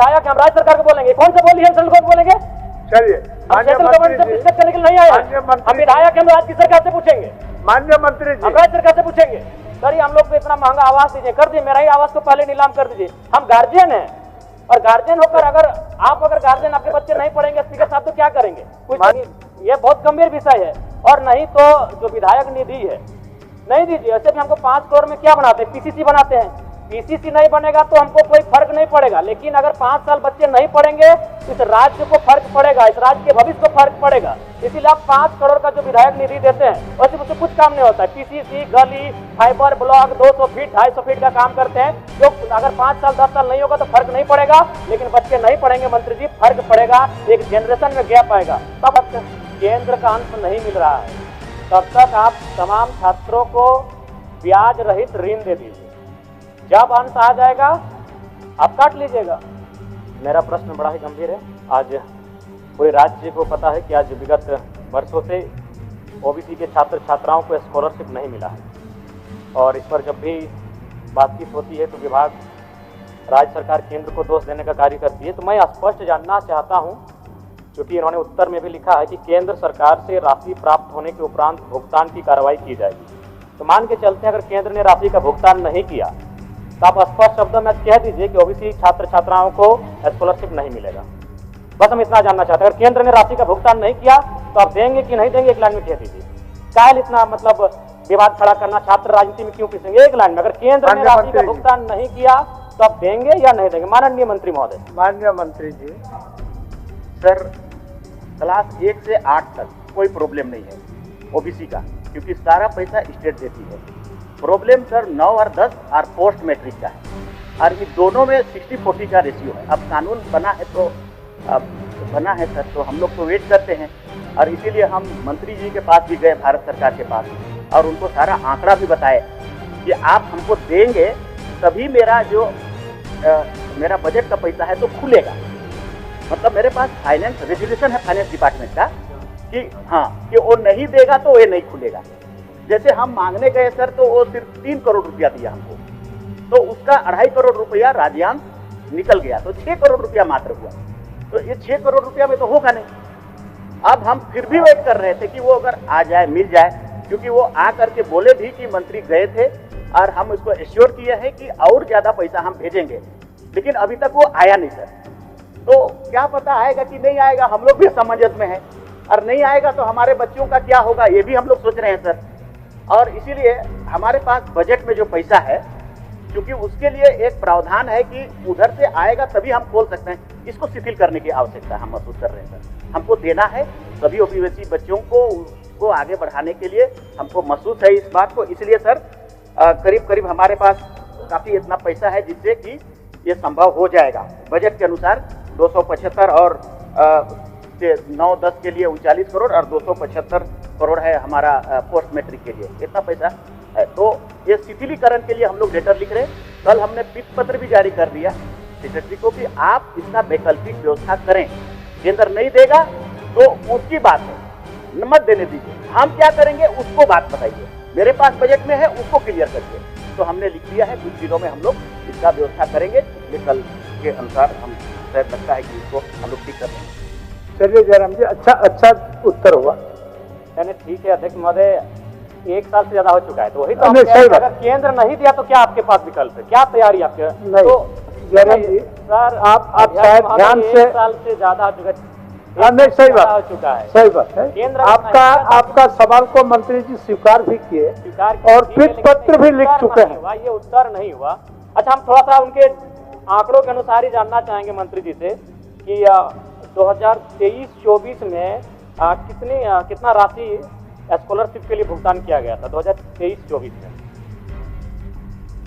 विधायक हम राज्य सरकार को बोलेंगे, कौन सा बोली है सेंट्रल को बोलेंगे? चलिए सेंट्रल गवर्नमेंट से डिस्कस करने के लिए नहीं आए, हम विधायक हम राज्य सरकार से पूछेंगे, माननीय मंत्री जी, हम राज्य सरकार से पूछेंगे। सर हम लोग को इतना महंगा आवास दीजिए, कर दिए, मेरा ही आवास को पहले नीलाम कर दीजिए। हम गार्जियन हैं, और गार्जियन होकर अगर गार्जियन आपके बच्चे नहीं पढ़ेंगे स्पीकर साहब तो क्या करेंगे? कुछ नहीं, ये बहुत गंभीर विषय है। और नहीं तो जो विधायक निधि है नहीं दीजिए, ऐसे भी हमको 5 करोड़ में क्या बनाते हैं, पीसीसी बनाते हैं। पीसीसी नहीं बनेगा तो हमको कोई फर्क नहीं पड़ेगा, लेकिन अगर 5 साल बच्चे नहीं पढ़ेंगे तो इस राज्य को फर्क पड़ेगा, इस राज्य के भविष्य को फर्क पड़ेगा। इसीलिए आप 5 करोड़ का जो विधायक निधि देते हैं वैसे मुझसे कुछ काम नहीं होता है। पीसीसी, गली, फाइबर ब्लॉक 200 फीट 250 फीट का काम करते हैं, जो अगर 5 साल 10 साल नहीं होगा तो फर्क नहीं पड़ेगा, लेकिन बच्चे नहीं पढ़ेंगे मंत्री जी, फर्क पड़ेगा, एक जनरेशन में गैप आएगा। तब केंद्र का अंश नहीं मिल रहा है, तब तक आप तमाम छात्रों को ब्याज रहित ऋण दे दीजिए, जब अंश आ जाएगा आप काट लीजिएगा। मेरा प्रश्न बड़ा ही गंभीर है। आज पूरे राज्य को पता है कि आज विगत वर्षों से ओबीसी के छात्र छात्राओं को स्कॉलरशिप नहीं मिला है, और इस पर जब भी बातचीत होती है तो विभाग राज्य सरकार केंद्र को दोष देने का कार्य करती है। तो मैं स्पष्ट जानना चाहता हूं, क्योंकि इन्होंने उत्तर में भी लिखा है कि केंद्र सरकार से राशि प्राप्त होने के उपरांत भुगतान की कार्रवाई की जाएगी। तो मान के चलते हैं अगर केंद्र ने राशि का भुगतान नहीं किया तो आप स्पष्ट शब्दों में कह दीजिए कि ओबीसी छात्र छात्राओं को स्कॉलरशिप नहीं मिलेगा। बस हम इतना जानना चाहते हैं, अगर केंद्र ने राशि का भुगतान नहीं किया तो आप देंगे कि नहीं देंगे, एक लाइन में कह दीजिए। कायल इतना मतलब विवाद खड़ा करना, छात्र राजनीति में क्यों पिसेंगे? एक लाइन में, अगर केंद्र ने राशि का भुगतान नहीं किया तो आप देंगे या नहीं देंगे? माननीय मंत्री महोदय। माननीय मंत्री जी, सर क्लास 1 से 8 तक कोई प्रॉब्लम नहीं है ओबीसी का, क्योंकि सारा पैसा स्टेट देती है। प्रॉब्लम सर 9 और 10 और पोस्ट मैट्रिक का है, और ये दोनों में 60-40 का रेशियो है। अब कानून बना है तो सर, तो हम लोग तो वेट करते हैं, और इसीलिए हम मंत्री जी के पास भी गए, भारत सरकार के पास, और उनको सारा आंकड़ा भी बताए कि आप हमको देंगे तभी मेरा बजट का पैसा है तो खुलेगा। मतलब मेरे पास फाइनेंस रेजोल्यूशन है फाइनेंस डिपार्टमेंट का कि हाँ, कि वो नहीं देगा तो ये नहीं खुलेगा। जैसे हम मांगने गए सर तो वो सिर्फ 3 करोड़ रुपया दिया हमको, तो उसका 2.5 करोड़ रुपया राज्यांश निकल गया, तो 6 करोड़ रुपया मात्र हुआ। तो ये 6 करोड़ रुपया में तो होगा नहीं। अब हम फिर भी वेट कर रहे थे कि वो अगर आ जाए, मिल जाए, क्योंकि वो आ करके बोले भी कि मंत्री गए थे और हम इसको एश्योर किए हैं कि और ज्यादा पैसा हम भेजेंगे, लेकिन अभी तक वो आया नहीं सर। तो क्या पता आएगा कि नहीं आएगा, हम लोग भी असमंजस में हैं, और नहीं आएगा तो हमारे बच्चों का क्या होगा ये भी हम लोग सोच रहे हैं सर। और इसीलिए हमारे पास बजट में जो पैसा है, क्योंकि उसके लिए एक प्रावधान है कि उधर से आएगा तभी हम खोल सकते हैं, इसको शिथिल करने की आवश्यकता हम महसूस कर रहे हैं सर। हमको देना है सभी ओबीसी बच्चों को आगे बढ़ाने के लिए हमको महसूस है इस बात को। इसलिए सर करीब करीब हमारे पास काफ़ी इतना पैसा है जिससे कि ये संभव हो जाएगा। बजट के अनुसार 275 और 9-10 के लिए 39 करोड़ और 275 करोड़ है हमारा पोस्ट मैट्रिक के लिए, इतना पैसा है। तो ये शिथिलीकरण के लिए हम लोग लेटर लिख रहे हैं। कल हमने पिक पत्र भी जारी कर दिया सेक्रेटरी को कि आप इसका वैकल्पिक व्यवस्था करें। केंद्र नहीं देगा तो उसकी बात है, मत देने दीजिए, हम क्या करेंगे उसको बात बताइए, मेरे पास बजट में है उसको क्लियर करिए। तो हमने लिख दिया है, कुछ दिनों में हम लोग इसका व्यवस्था करेंगे। ये कल के अनुसार हम शायद लगता है कि इसको हम लोग ठीक कर देंगे। चलिए जयराम जी, अच्छा उत्तर हुआ। यानी ठीक है अध्यक्ष महोदय, 1 साल से ज्यादा हो चुका है, तो वही तो नहीं, सही बात। अगर केंद्र नहीं दिया तो क्या आपके पास विकल्प है, क्या तैयारी आपके? नहीं तो जयराम जी सर आप शायद ध्यान से, 1 साल से ज्यादा हो चुका है, नहीं सही बात हो चुका है, सही बात है। केंद्र आपका सवाल को मंत्री जी स्वीकार भी किए और पिक पत्र भी लिख चुके हैं। ये उत्तर नहीं हुआ। अच्छा, हम थोड़ा सा उनके आंकड़ों के अनुसार ही जानना चाहेंगे मंत्री जी से कि 2023-24 में कितना राशि स्कॉलरशिप के लिए भुगतान किया गया था 2023-24 में?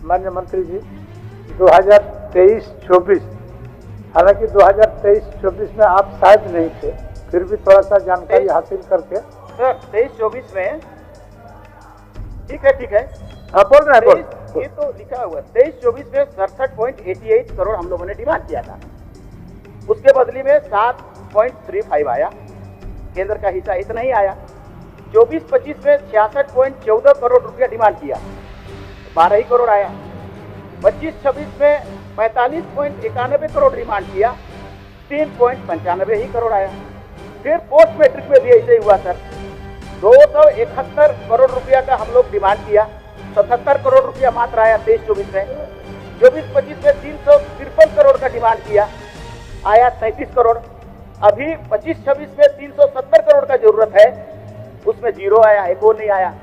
माननीय मंत्री जी 2023-24, हालांकि 2023-24 में आप शायद नहीं थे, फिर भी थोड़ा सा जानकारी हासिल करके। सर 23-24 में ठीक है हाँ बोल रहे हैं, बोल। ये तो लिखा हुआ 23-24 में 67.88 करोड़ हम लोगों ने डिमांड किया था, उसके बदले में 7.35 आया, केंद्र का हिस्सा इतना ही आया। 24-25 में 66.14 करोड़ रुपया डिमांड किया, 12 ही करोड़ आया। 25-26 में 45.91 करोड़ डिमांड किया, 3.95 ही करोड़ आया। फिर पोस्ट मैट्रिक में भी ऐसे हुआ सर, 271 करोड़ रुपया का हम लोग डिमांड किया, 77 करोड़ रुपया मात्र आया 23-24 में। 24-25 में 353 करोड़ का डिमांड किया, आया 37 करोड़। अभी 25-26 में 370 करोड़ का जरूरत है, उसमें जीरो आया, एक और नहीं आया।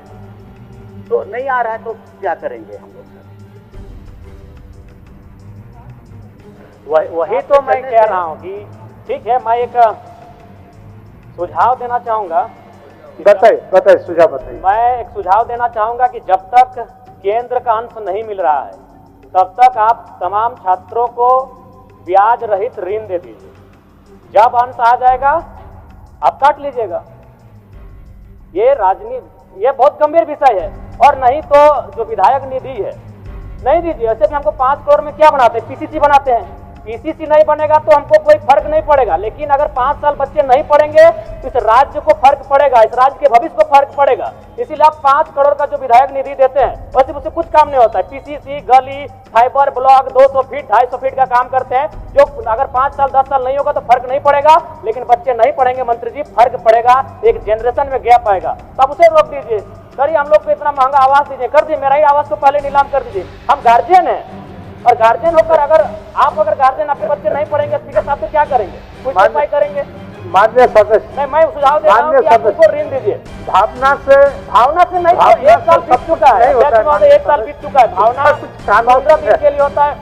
तो नहीं आ रहा है तो क्या करेंगे हम लोग? वही तो मैं कह रहा हूँ कि ठीक है, मैं एक सुझाव देना चाहूंगा। बताइए सुझाव बताइए। मैं एक सुझाव देना चाहूंगा कि जब तक केंद्र का अंश नहीं मिल रहा है तब तक आप तमाम छात्रों को ब्याज रहित ऋण दे दीजिए। जब अंश आ जाएगा आप काट लीजिएगा। ये राजनीति, ये बहुत गंभीर विषय है। और नहीं तो जो विधायक निधि है नहीं दीजिए। ऐसे भी हमको 5 करोड़ में क्या बनाते हैं, पीसीसी बनाते हैं। पीसीसी नहीं बनेगा तो हमको कोई फर्क नहीं पड़ेगा, लेकिन अगर 5 साल बच्चे नहीं पढ़ेंगे तो इस राज्य को फर्क पड़ेगा, इस राज्य के भविष्य को फर्क पड़ेगा। इसीलिए आप 5 करोड़ का जो विधायक निधि देते हैं वैसे उससे कुछ काम नहीं होता है। पीसीसी, गली, फाइबर ब्लॉक 200 फीट 250 फीट का काम करते हैं, जो अगर 5 साल 10 साल नहीं होगा तो फर्क नहीं पड़ेगा। लेकिन बच्चे नहीं पढ़ेंगे मंत्री जी, फर्क पड़ेगा, एक जनरेशन में गैप आएगा, तब उसे रोक दीजिए। करिए, हम लोग को इतना महंगा आवास दीजिए, कर दीजिए, मेरा ही आवास को पहले नीलाम कर दीजिए। हम गार्जियन हैं, और गार्जियन होकर अगर गार्जियन आपके बच्चे नहीं पढ़ेंगे स्पीकर साहब तो क्या करेंगे, कुछ उपाय करेंगे? माननीय सदस्य, नहीं, मैं सुझाव दे रहा हूं कि आप उनको ऋण दीजिए। भावना से नहीं, तो 1 साल बीत चुका है, 1 साल बीत चुका है। भावना 15 दिन के लिए होता है,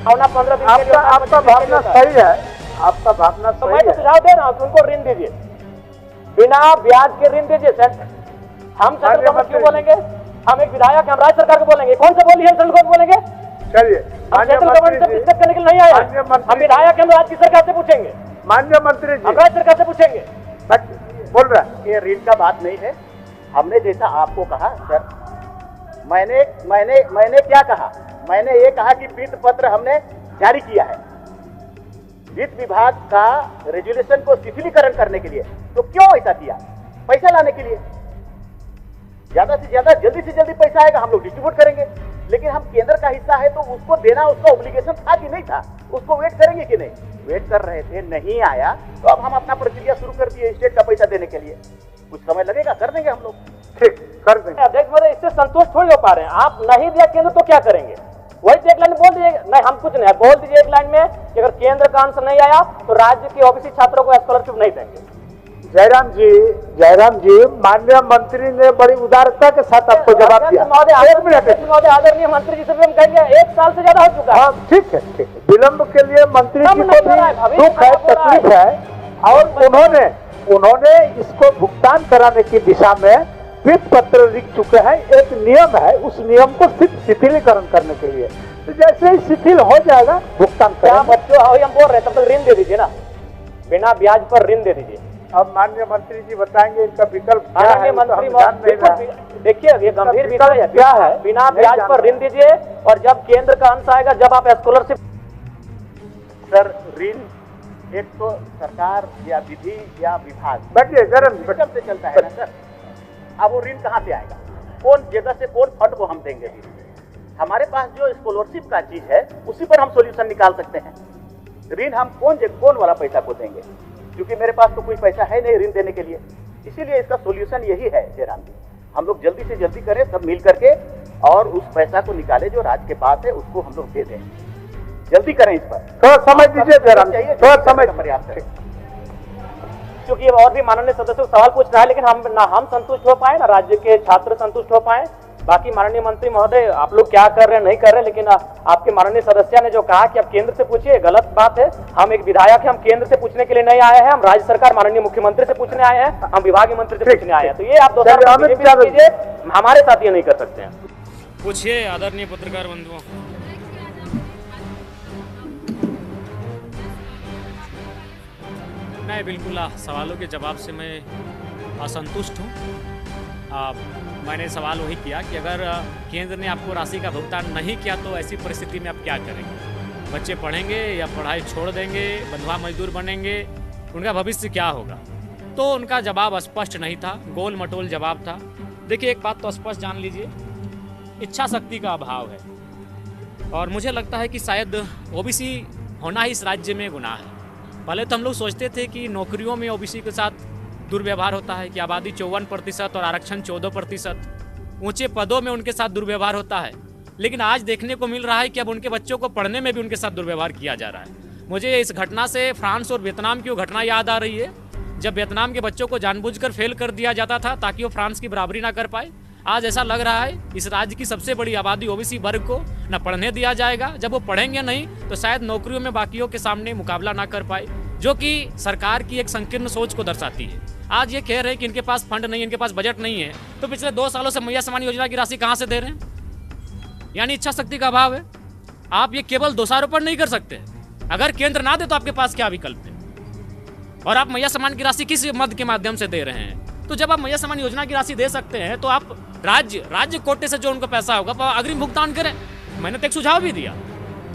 भावना 15 दिन के लिए होता है। आपका भावना सही है, आपका भावना तो सही मैं तो है। सुझाव दे रहा हूँ कि उनको ऋण दीजिए, बिना ब्याज के ऋण दीजिए। हम सेंट्रल गवर्नमेंट क्यों बोलेंगे? हम एक विधायक, हम राज्य सरकार को बोलेंगे। कौन सा बोली है सेंट्रल गवर्नमेंट बोलेंगे? चलिए, सेंट्रल गवर्नमेंट से डिस्कस करने के लिए नहीं आए, हम विधायक हम राज्य सरकार से पूछेंगे, माननीय मंत्री जी, हम राज्य सरकार से पूछेंगे। बोल रहा है ये ऋण का बात नहीं है। हमने जैसा आपको कहा सर, मैंने क्या कहा? मैंने ये कहा कि वित्त पत्र हमने जारी किया है वित्त विभाग का रेजुलेशन को शिथिलीकरण करने के लिए। तो क्यों ऐसा किया? पैसा लाने के लिए। ज्यादा से ज्यादा जल्दी से जल्दी पैसा आएगा, हम लोग डिस्ट्रीब्यूट करेंगे। लेकिन हम केंद्र का हिस्सा है तो उसको देना उसका ऑब्लिगेशन था कि नहीं था? उसको वेट करेंगे कि नहीं? वेट कर रहे थे, नहीं आया तो अब हम अपना प्रक्रिया शुरू कर दिए स्टेट का पैसा देने के लिए। कुछ समय लगेगा, कर देंगे हम लोग। ठीक, कर देंगे। अध्यक्ष महोदय, इससे संतुष्ट थोड़ी हो पा रहे हैं। आप नहीं दिया केंद्र तो क्या करेंगे? वही तो एक लाइन बोल दीजिए। नहीं, हम कुछ नहीं, बोल दीजिए एक लाइन में कि अगर केंद्र का अंश नहीं आया तो राज्य के ओबीसी छात्रों को स्कॉलरशिप नहीं देंगे। जयराम जी, माननीय मंत्री ने बड़ी उदारता के साथ आपको जवाब दिया। एक मिनट महोदय, आदरणीय मंत्री जी से भी हम कहेंगे 1 साल से ज्यादा हो चुका है। हाँ, ठीक है। विलंब के लिए मंत्री जी को भी दुख है, तकलीफ है, और उन्होंने इसको भुगतान कराने की दिशा में वित्त पत्र लिख चुके हैं। एक नियम है, उस नियम को शिथिलीकरण करने के लिए, तो जैसे ही शिथिल हो जाएगा भुगतान करेंगे। बच्चों हम बोल रहे हैं तब तक ऋण दे दीजिए ना, बिना ब्याज पर ऋण दे दीजिए। अब माननीय मंत्री जी बताएंगे इनका विकल्प क्या है। मंत्री तो देखिए, ये गंभीर विषय है। क्या है? बिना ब्याज पर ऋण दीजिए, और जब केंद्र का अंश आएगा, जब आप स्कॉलरशिप। सर, ऋण एक तो सरकार या विधि या विभाग बैठिए सिस्टम से चलता है ना सर। अब वो ऋण कहाँ से आएगा? कौन जगह से कौन फंड को हम देंगे? हमारे पास जो स्कॉलरशिप का चीज है उसी पर हम सॉल्यूशन निकाल सकते हैं। ऋण हम कौन वाला पैसा को देंगे? क्योंकि मेरे पास तो कोई पैसा है नहीं ऋण देने के लिए। इसीलिए इसका सॉल्यूशन यही है जयराम जी, हम लोग जल्दी से जल्दी करें, सब मिल करके, और उस पैसा को निकाले जो राज्य के पास है उसको हम लोग दे दें। जल्दी करें इस पर। थोड़ा समझ दीजिए जयराम, थोड़ा समय पर्याप्त है। क्योंकि और भी माननीय सदस्यों सवाल पूछ रहा है, लेकिन हम संतुष्ट हो पाए ना राज्य के छात्र संतुष्ट हो पाए। बाकी माननीय मंत्री महोदय, आप लोग क्या कर रहे हैं नहीं कर रहे हैं, लेकिन आपके माननीय सदस्य ने जो कहा कि आप केंद्र से पूछिए, गलत बात है। हम एक विधायक हैं, हम केंद्र से पूछने के लिए नहीं आए हैं, हम राज्य सरकार माननीय मुख्यमंत्री से पूछने आए हैं, हम विभागीय मंत्री से पूछने आए हैं। तो ये आप कीजिए, हमारे साथ ये नहीं कर सकते हैं। पूछिए आदरणीय पत्रकार बंधुओं। नहीं, बिल्कुल सवालों के जवाब से मैं असंतुष्ट हूँ। मैंने सवाल वही किया कि अगर केंद्र ने आपको राशि का भुगतान नहीं किया तो ऐसी परिस्थिति में आप क्या करेंगे? बच्चे पढ़ेंगे या पढ़ाई छोड़ देंगे, बंधुआ मजदूर बनेंगे, उनका भविष्य क्या होगा? तो उनका जवाब स्पष्ट नहीं था, गोल मटोल जवाब था। देखिए, एक बात तो स्पष्ट जान लीजिए, इच्छा शक्ति का अभाव है। और मुझे लगता है कि शायद ओबीसी होना ही इस राज्य में गुनाह है। पहले तो हम लोग सोचते थे कि नौकरियों में ओबीसी के साथ दुर्व्यवहार होता है, कि आबादी 54% और आरक्षण 14%, ऊंचे पदों में उनके साथ दुर्व्यवहार होता है। लेकिन आज देखने को मिल रहा है कि अब उनके बच्चों को पढ़ने में भी उनके साथ दुर्व्यवहार किया जा रहा है। मुझे इस घटना से फ्रांस और वियतनाम की वो घटना याद आ रही है, जब वियतनाम के बच्चों को जानबूझकर फेल कर दिया जाता था ताकि वो फ्रांस की बराबरी ना कर पाए। आज ऐसा लग रहा है इस राज्य की सबसे बड़ी आबादी ओबीसी वर्ग को न पढ़ने दिया जाएगा। जब वो पढ़ेंगे नहीं तो शायद नौकरियों में बाकियों के सामने मुकाबला ना कर पाए, जो कि सरकार की एक संकीर्ण सोच को दर्शाती है। आज ये कह रहे हैं कि इनके पास फंड नहीं है, इनके पास बजट नहीं है, तो पिछले 2 सालों से मैया सम्मान योजना की राशि कहाँ से दे रहे हैं? यानी इच्छा शक्ति का अभाव है। आप ये केवल दोषारोपण नहीं कर सकते। अगर केंद्र ना दे तो आपके पास क्या विकल्प है? और आप मैया सम्मान की राशि किस मद के माध्यम से दे रहे हैं? तो जब आप मैया सम्मान योजना की राशि दे सकते हैं तो आप राज्य कोटे से जो उनको पैसा होगा अग्रिम भुगतान करें। मैंने तो एक सुझाव भी दिया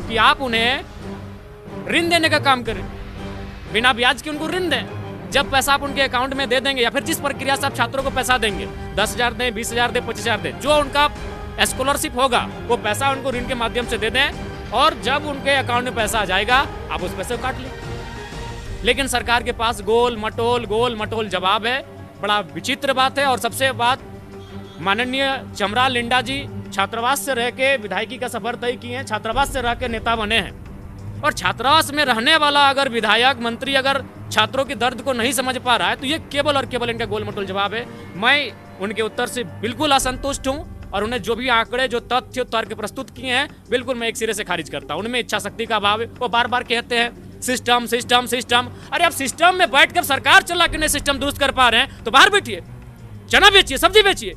कि आप उन्हें ऋण देने का काम करें, बिना ब्याज के उनको ऋण दें। जब पैसा आप उनके अकाउंट में दे देंगे या फिर जिस प्रक्रिया से आप छात्रों को पैसा देंगे, 10,000 दें, 20,000 दें, 25,000 दें, जो उनका स्कॉलरशिप होगा वो पैसा उनको ऋण के माध्यम से दे दें, और जब उनके अकाउंट में पैसा आ जाएगा आप उस पैसे को काट लें। लेकिन सरकार के पास गोल मटोल जवाब है। बड़ा विचित्र बात है। और सबसे बात, माननीय चमरा लिंडा जी छात्रावास से रह के विधायकी का सफर तय किए हैं, छात्रावास से रह के नेता बने हैं। और छात्रावास में रहने वाला अगर विधायक मंत्री अगर छात्रों के दर्द को नहीं समझ पा रहा है तो ये केवल और केवल इनका गोल मटोल जवाब है। मैं उनके उत्तर से बिल्कुल असंतुष्ट हूँ और उन्हें जो भी आंकड़े, जो तथ्य, तर्क प्रस्तुत किए हैं, बिल्कुल मैं एक सिरे से खारिज करता हूँ। उनमें इच्छा शक्ति का अभाव है। वो बार बार कहते हैं सिस्टम सिस्टम सिस्टम। अरे आप सिस्टम में बैठकर सरकार चला के नहीं सिस्टम दुरुस्त कर पा रहे हैं तो बाहर बैठिए, चना बेचिए, सब्जी बेचिए।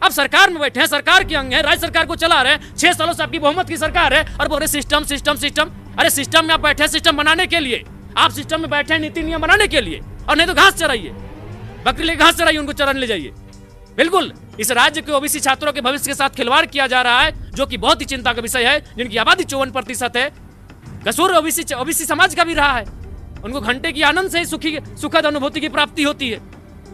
अब सरकार में बैठे हैं, सरकार के अंग है, राज्य सरकार को चला रहे हैं, 6 सालों से आपकी बहुमत की सरकार है और बोल रहे सिस्टम सिस्टम सिस्टम। अरे सिस्टम में आप बैठे हैं सिस्टम बनाने के लिए, आप सिस्टम में बैठे हैं नीति नियम बनाने के लिए, और नहीं तो घास चराइए, बकरी ले घास चराइए, उनको चराने ले जाइए। बिल्कुल इस राज्य के ओबीसी छात्रों के भविष्य के साथ खिलवाड़ किया जा रहा है, जो कि बहुत ही चिंता का विषय है। जिनकी आबादी 54% है। कसूर ओबीसी समाज का भी रहा है। उनको घंटे की आनंद से ही सुखद अनुभूति की प्राप्ति होती है।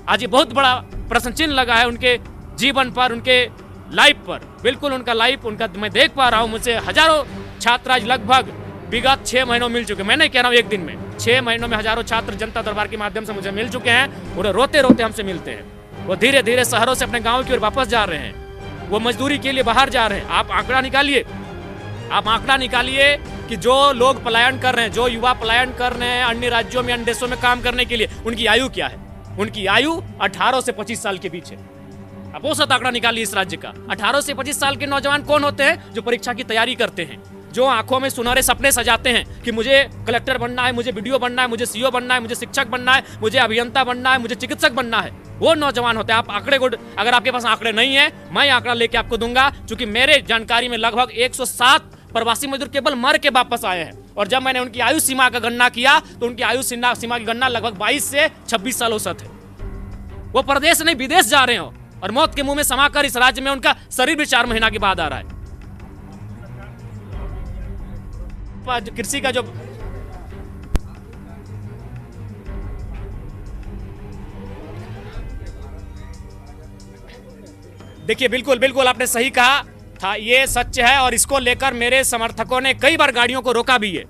आज ये बहुत बड़ा प्रश्न चिन्ह लगा है उनके जीवन पर, उनके लाइफ पर। बिल्कुल उनका लाइफ, उनका मैं देख पा रहा हूँ। मुझे हजारों छात्र आज लगभग विगत 6 महीनों मिल चुके। मैं नहीं कह रहा हूँ एक दिन में, 6 महीनों में हजारों छात्र जनता दरबार के माध्यम से मुझे मिल चुके हैं। उन्हें रोते रोते हमसे मिलते हैं। वो धीरे धीरे शहरों से अपने गाँव की ओर वापस जा रहे हैं। वो मजदूरी के लिए बाहर जा रहे हैं। आप आंकड़ा निकालिए कि जो लोग पलायन कर रहे हैं, जो युवा पलायन कर रहे हैं अन्य राज्यों में, अन्य देशों में काम करने के लिए, उनकी आयु क्या है? उनकी आयु 18 से 25 साल के बीच है। अब वो आंकड़ा निकालिए इस राज्य का। 18 से 25 साल के नौजवान कौन होते हैं? जो परीक्षा की तैयारी करते हैं, जो आंखों में सुनहरे सपने सजाते हैं कि मुझे कलेक्टर बनना है, मुझे वीडियो बनना है, मुझे सीओ बनना है, मुझे शिक्षक बनना है, मुझे अभियंता बनना है, मुझे चिकित्सक बनना है। वो नौजवान होते हैं। आप आंकड़े को, अगर आपके पास आंकड़े नहीं है, मैं आंकड़ा लेके आपको दूंगा, क्योंकि मेरे जानकारी में लगभग 107 प्रवासी मजदूर केवल मर के वापस आए हैं। और जब मैंने उनकी आयु सीमा का गणना किया तो उनकी आयु सीमा की गणना लगभग 22 से 26 साल औसत है। वो प्रदेश नहीं विदेश जा रहे हो और मौत के मुंह में समाकर इस राज्य में उनका शरीर भी 4 महीना के बाद आ रहा है। कृषि का जो देखिए, बिल्कुल आपने सही कहा था, ये सच है। और इसको लेकर मेरे समर्थकों ने कई बार गाड़ियों को रोका भी है।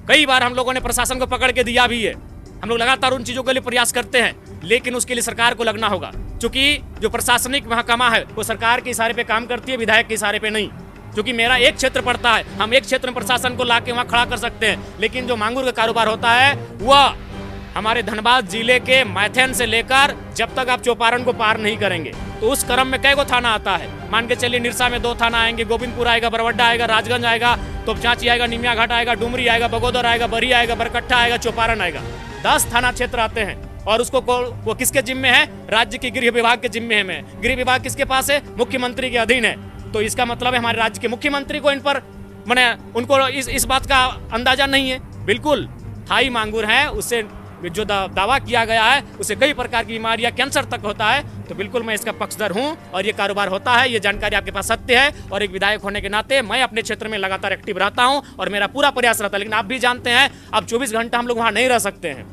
कई बार हम लोगों ने प्रशासन को पकड़ के दिया भी है। हम लोग लगातार उन चीजों के लिए प्रयास करते हैं, लेकिन उसके लिए सरकार को लगना होगा। क्योंकि जो प्रशासनिक महकमा है वो सरकार के इशारे पे काम करती है, विधायक के इशारे पे नहीं। क्योंकि मेरा एक क्षेत्र पड़ता है, हम एक क्षेत्र में प्रशासन को लाके वहाँ खड़ा कर सकते हैं, लेकिन जो मांगुर का कारोबार होता है वह हमारे धनबाद जिले के मैथन से लेकर जब तक आप चौपारण को पार नहीं करेंगे तो उस क्रम में कई गो थाना आता है। मान के चलिए निरसा में 2 थाना आएंगे, गोविंदपुर आएगा, बरवड्डा आएगा, राजगंज आएगा, तोपचांची आएगा, निमिया घाट आएगा, डुमरी आएगा, बगोदर आएगा, बरी आएगा, बरकट्ठा आएगा, चौपारण आएगा। 10 थाना क्षेत्र आते हैं। और उसको वो किसके जिम्मे है? राज्य के गृह विभाग के जिम्मे है। गृह विभाग किसके पास है? मुख्यमंत्री के अधीन है। तो इसका मतलब है हमारे राज्य के मुख्यमंत्री को इन पर माने उनको इस बात का अंदाजा नहीं है। बिल्कुल थाई मांगुर है, उससे जो दावा किया गया है उसे कई प्रकार की बीमारियां, कैंसर तक होता है। तो बिल्कुल मैं इसका पक्षधर हूं और ये कारोबार होता है। ये जानकारी आपके पास सत्य है। और एक विधायक होने के नाते मैं अपने क्षेत्र में लगातार एक्टिव रहता हूं और मेरा पूरा प्रयास रहता है। लेकिन आप भी जानते हैं अब 24 घंटा हम लोग वहां नहीं रह सकते हैं।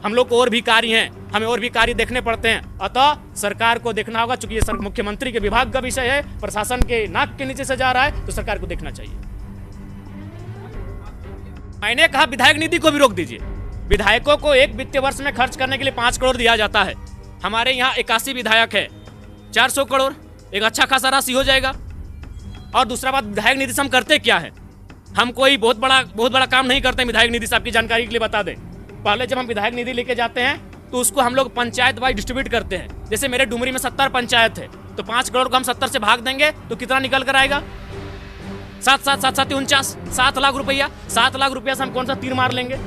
हम लोग को और भी कार्य हैं। हमें और भी कार्य देखने पड़ते हैं। अतः सरकार को देखना होगा, चूंकि ये मुख्यमंत्री के विभाग का विषय है, प्रशासन के नाक के नीचे से जा रहा है, तो सरकार को देखना चाहिए। मैंने कहा विधायक निधि को भी रोक दीजिए। विधायकों को एक वित्तीय वर्ष में खर्च करने के लिए 5 करोड़ दिया जाता है। हमारे यहाँ 81 विधायक है, 400 करोड़ एक अच्छा खासा राशि हो जाएगा। और दूसरा बात, विधायक निधि से हम करते क्या है? हम कोई बहुत बड़ा काम नहीं करते। विधायक निधि से आपकी जानकारी के लिए बता दें, पहले जब हम विधायक निधि लेके जाते हैं तो उसको हम लोग पंचायत वाइज डिस्ट्रीब्यूट करते हैं। जैसे मेरे डुमरी में 70 पंचायत है, तो 5 करोड़ को हम 70 से भाग देंगे तो कितना निकल कर आएगा? 7 लाख रुपया। 7 लाख रुपया से हम कौन सा तीर मार लेंगे?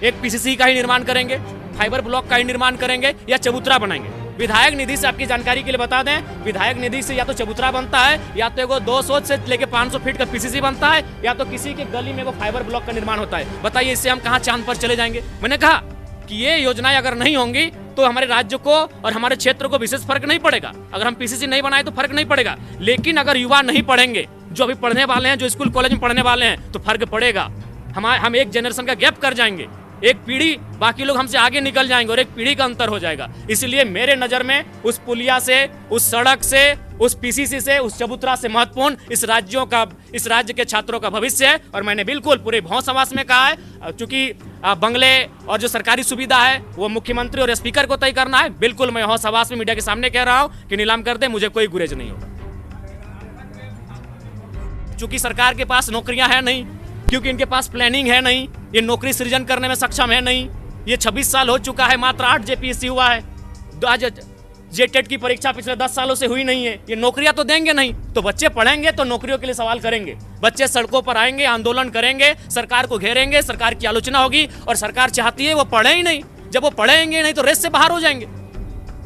एक पीसीसी का ही निर्माण करेंगे, फाइबर ब्लॉक का ही निर्माण करेंगे, या चबूतरा बनाएंगे। विधायक निधि से आपकी जानकारी के लिए बता दें, विधायक निधि से या तो चबूतरा बनता है, या तो एगो 200 से लेके 500 फीट का पीसीसी बनता है, या तो किसी के गली में वो फाइबर ब्लॉक का निर्माण होता है। बताइए इससे हम कहाँ चांद पर चले जाएंगे? मैंने कहा कि ये योजनाएं अगर नहीं होंगी तो हमारे राज्य को और हमारे क्षेत्र को विशेष फर्क नहीं पड़ेगा। अगर हम पीसीसी नहीं बनाए तो फर्क नहीं पड़ेगा, लेकिन अगर युवा नहीं पढ़ेंगे, जो अभी पढ़ने वाले हैं, जो स्कूल कॉलेज में पढ़ने वाले हैं, तो फर्क पड़ेगा। हम एक जनरेशन का गैप कर जाएंगे, एक पीढ़ी, बाकी लोग हमसे आगे निकल जाएंगे और एक पीढ़ी का अंतर हो जाएगा। इसलिए मेरे नजर में उस पुलिया से, उस सड़क से, उस पीसीसी से, उस चबूतरा से महत्वपूर्ण इस राज्य के छात्रों का भविष्य है। और मैंने बिल्कुल पूरे भौं समास में कहा है, चूंकि बंगले और जो सरकारी सुविधा है वो मुख्यमंत्री और स्पीकर को तय करना है। बिल्कुल मैं हौस हवास में मीडिया के सामने कह रहा हूं कि नीलाम कर दे, मुझे कोई गुरेज नहीं होगा। चूंकि सरकार के पास नौकरियां है नहीं, क्योंकि इनके पास प्लानिंग है नहीं, ये नौकरी सृजन करने में सक्षम है नहीं। ये 26 साल हो चुका है, मात्र 8 जेपीएससी हुआ है। आज जेटेट की परीक्षा पिछले 10 सालों से हुई नहीं है। ये नौकरियां तो देंगे नहीं, तो बच्चे पढ़ेंगे तो नौकरियों के लिए सवाल करेंगे। बच्चे सड़कों पर आएंगे, आंदोलन करेंगे, सरकार को घेरेंगे, सरकार की आलोचना होगी, और सरकार चाहती है वो पढ़े ही नहीं। जब वो पढ़ेंगे नहीं तो रेस से बाहर हो जाएंगे।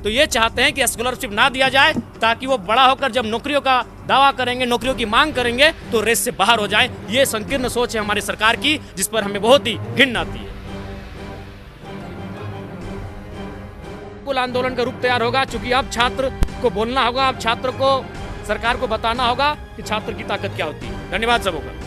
तो ये चाहते हैं कि स्कॉलरशिप ना दिया जाए, ताकि वो बड़ा होकर जब नौकरियों का दावा करेंगे, नौकरियों की मांग करेंगे, तो रेस से बाहर हो जाए। ये संकीर्ण सोच है हमारी सरकार की, जिस पर हमें बहुत ही घिन आती है। कुल आंदोलन का रूप तैयार होगा, क्योंकि अब छात्र को बोलना होगा, अब छात्र को, सरकार को बताना होगा कि छात्र की ताकत क्या होती है। धन्यवाद सबों का।